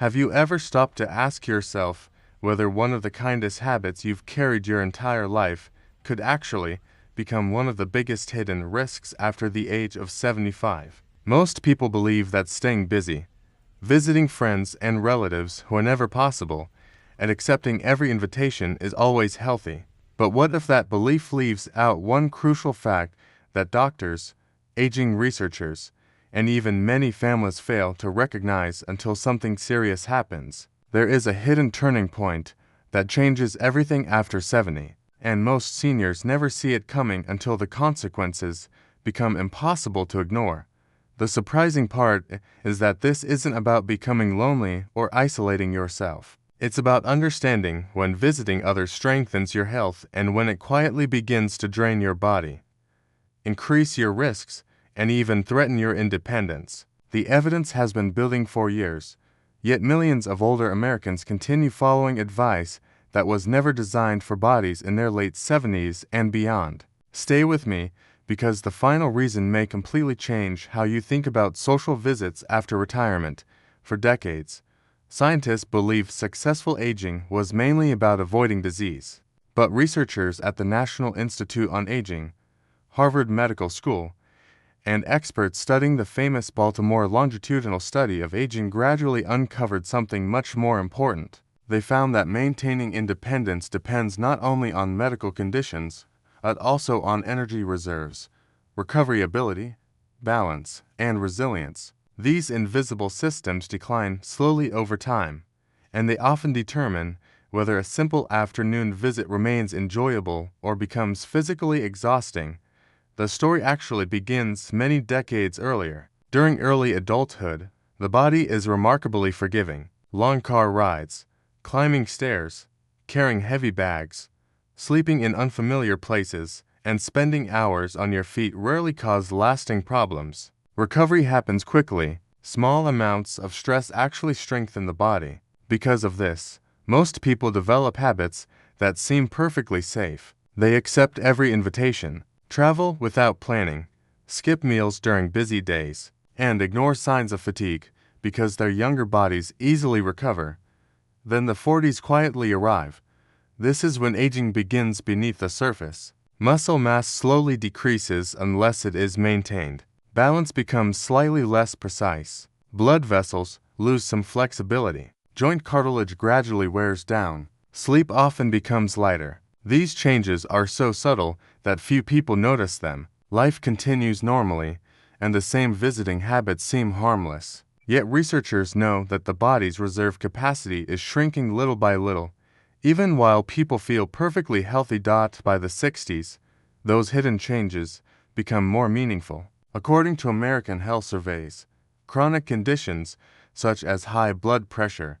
Have you ever stopped to ask yourself whether one of the kindest habits you've carried your entire life could actually become one of the biggest hidden risks after the age of 75? Most people believe that staying busy, visiting friends and relatives whenever possible, and accepting every invitation is always healthy. But what if that belief leaves out one crucial fact that doctors, aging researchers, and even many families fail to recognize until something serious happens? There is a hidden turning point that changes everything after 70, and most seniors never see it coming until the consequences become impossible to ignore. The surprising part is that this isn't about becoming lonely or isolating yourself. It's about understanding when visiting others strengthens your health and when it quietly begins to drain your body, increase your risks, and even threaten your independence. The evidence has been building for years, yet millions of older Americans continue following advice that was never designed for bodies in their late 70s and beyond. Stay with me, because the final reason may completely change how you think about social visits after retirement. For decades, scientists believed successful aging was mainly about avoiding disease. But researchers at the National Institute on Aging, Harvard Medical School, and experts studying the famous Baltimore longitudinal study of aging gradually uncovered something much more important. They found that maintaining independence depends not only on medical conditions, but also on energy reserves, recovery ability, balance, and resilience. These invisible systems decline slowly over time, and they often determine whether a simple afternoon visit remains enjoyable or becomes physically exhausting. The story actually begins many decades earlier. During early adulthood, the body is remarkably forgiving. Long car rides, climbing stairs, carrying heavy bags, sleeping in unfamiliar places, and spending hours on your feet rarely cause lasting problems. Recovery happens quickly. Small amounts of stress actually strengthen the body. Because of this, most people develop habits that seem perfectly safe. They accept every invitation, travel without planning, skip meals during busy days, and ignore signs of fatigue because their younger bodies easily recover. Then the 40s quietly arrive. This is when aging begins beneath the surface. Muscle mass slowly decreases unless it is maintained. Balance becomes slightly less precise. Blood vessels lose some flexibility. Joint cartilage gradually wears down. Sleep often becomes lighter. These changes are so subtle that few people notice them. Life continues normally, and the same visiting habits seem harmless. Yet researchers know that the body's reserve capacity is shrinking little by little. Even while people feel perfectly healthy. By the 60s, those hidden changes become more meaningful. According to American health surveys, chronic conditions such as high blood pressure,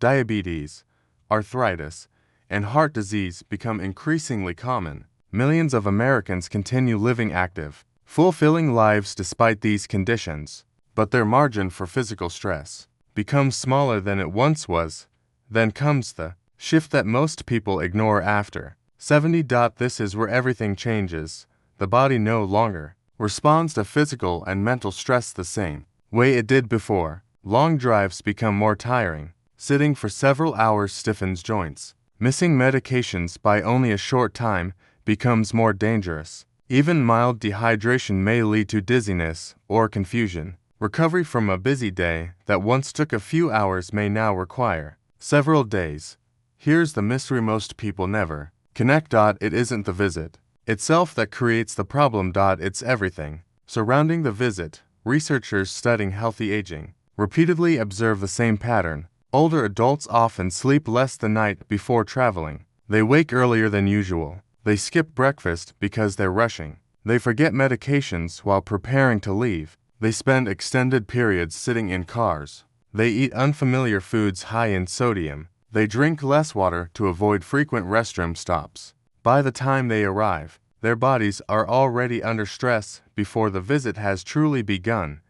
diabetes, arthritis, and heart disease become increasingly common. Millions of Americans continue living active, fulfilling lives despite these conditions, but their margin for physical stress becomes smaller than it once was. Then comes the shift that most people ignore after 70. This is where everything changes. The body no longer responds to physical and mental stress the same way it did before. Long drives become more tiring. Sitting for several hours stiffens joints. Missing medications by only a short time becomes more dangerous. Even mild dehydration may lead to dizziness or confusion. Recovery from a busy day that once took a few hours may now require several days. Here's the mystery most people never connect. It isn't the visit itself that creates the problem. It's everything surrounding the visit. Researchers studying healthy aging repeatedly observe the same pattern. Older adults often sleep less the night before traveling. They wake earlier than usual. They skip breakfast because they're rushing. They forget medications while preparing to leave. They spend extended periods sitting in cars. They eat unfamiliar foods high in sodium. They drink less water to avoid frequent restroom stops. By the time they arrive, their bodies are already under stress before the visit has truly begun.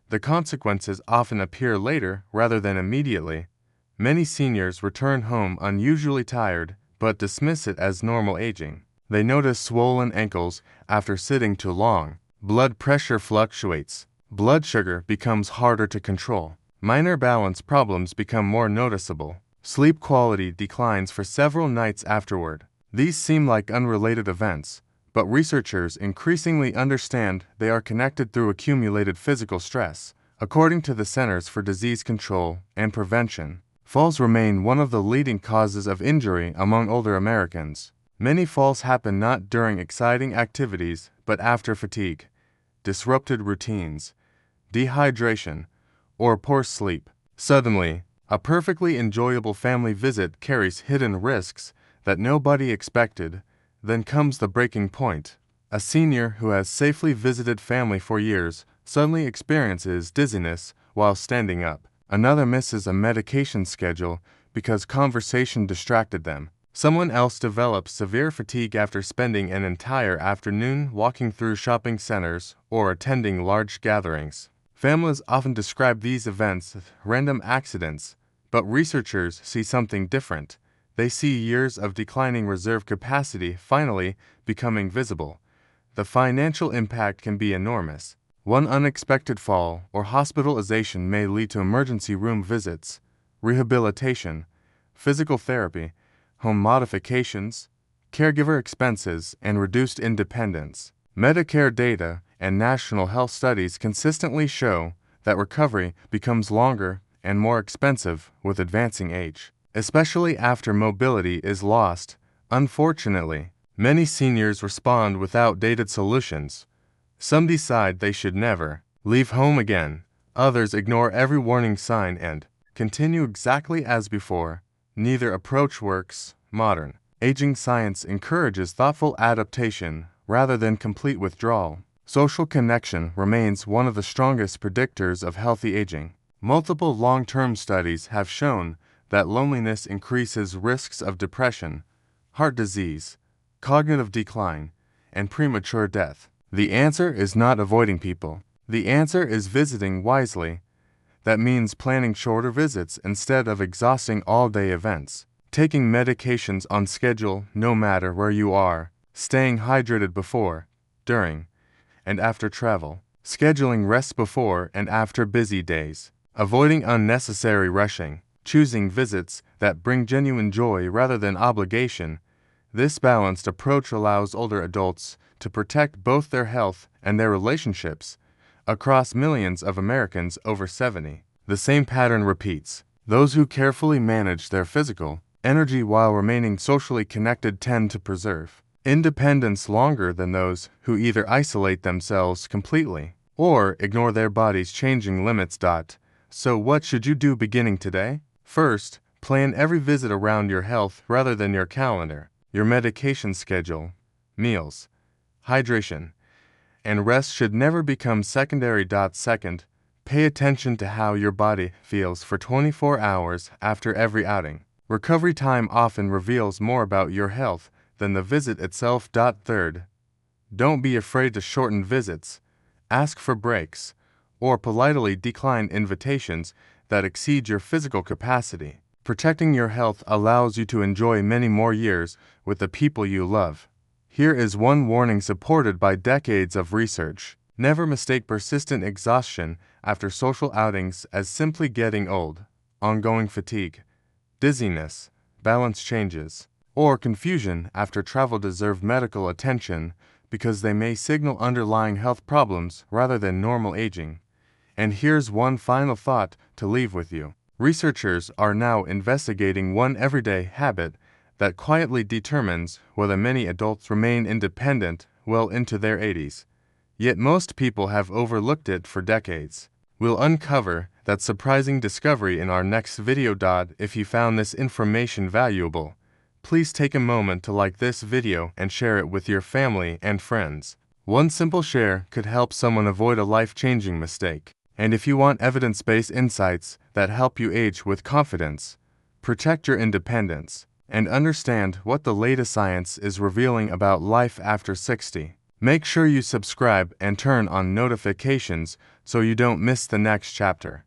The consequences often appear later rather than immediately. Many seniors return home unusually tired, but dismiss it as normal aging. They notice swollen ankles after sitting too long. Blood pressure fluctuates. Blood sugar becomes harder to control. Minor balance problems become more noticeable. Sleep quality declines for several nights afterward. These seem like unrelated events, but researchers increasingly understand they are connected through accumulated physical stress. According to the Centers for Disease Control and Prevention, falls remain one of the leading causes of injury among older Americans. Many falls happen not during exciting activities, but after fatigue, disrupted routines, dehydration, or poor sleep. Suddenly, a perfectly enjoyable family visit carries hidden risks that nobody expected. Then comes the breaking point. A senior who has safely visited family for years suddenly experiences dizziness while standing up. Another misses a medication schedule because conversation distracted them. Someone else develops severe fatigue after spending an entire afternoon walking through shopping centers or attending large gatherings. Families often describe these events as random accidents, but researchers see something different. They see years of declining reserve capacity finally becoming visible. The financial impact can be enormous. One unexpected fall or hospitalization may lead to emergency room visits, rehabilitation, physical therapy, home modifications, caregiver expenses, and reduced independence. Medicare data and national health studies consistently show that recovery becomes longer and more expensive with advancing age, especially after mobility is lost. Unfortunately, many seniors respond with outdated solutions. Some decide they should never leave home again. Others ignore every warning sign and continue exactly as before. Neither approach works. Modern aging science encourages thoughtful adaptation rather than complete withdrawal. Social connection remains one of the strongest predictors of healthy aging. Multiple long-term studies have shown that loneliness increases risks of depression, heart disease, cognitive decline, and premature death. The answer is not avoiding people. The answer is visiting wisely. That means planning shorter visits instead of exhausting all-day events, taking medications on schedule no matter where you are, staying hydrated before, during, and after travel, scheduling rest before and after busy days, avoiding unnecessary rushing, choosing visits that bring genuine joy rather than obligation. This balanced approach allows older adults to protect both their health and their relationships. Across millions of Americans over 70, the same pattern repeats. Those who carefully manage their physical energy while remaining socially connected tend to preserve independence longer than those who either isolate themselves completely or ignore their body's changing limits. So what should you do beginning today? First, plan every visit around your health rather than your calendar, your medication schedule, meals, hydration, and rest should never become secondary. Second, pay attention to how your body feels for 24 hours after every outing. Recovery time often reveals more about your health than the visit itself. Third, don't be afraid to shorten visits, ask for breaks, or politely decline invitations that exceed your physical capacity. Protecting your health allows you to enjoy many more years with the people you love. Here is one warning supported by decades of research. Never mistake persistent exhaustion after social outings as simply getting old. Ongoing fatigue, dizziness, balance changes, or confusion after travel deserve medical attention because they may signal underlying health problems rather than normal aging. And here's one final thought to leave with you. Researchers are now investigating one everyday habit that quietly determines whether many adults remain independent well into their 80s. Yet most people have overlooked it for decades. We'll uncover that surprising discovery in our next video. If you found this information valuable, please take a moment to like this video and share it with your family and friends. One simple share could help someone avoid a life-changing mistake. And if you want evidence-based insights that help you age with confidence, protect your independence, and understand what the latest science is revealing about life after 60, make sure you subscribe and turn on notifications so you don't miss the next chapter.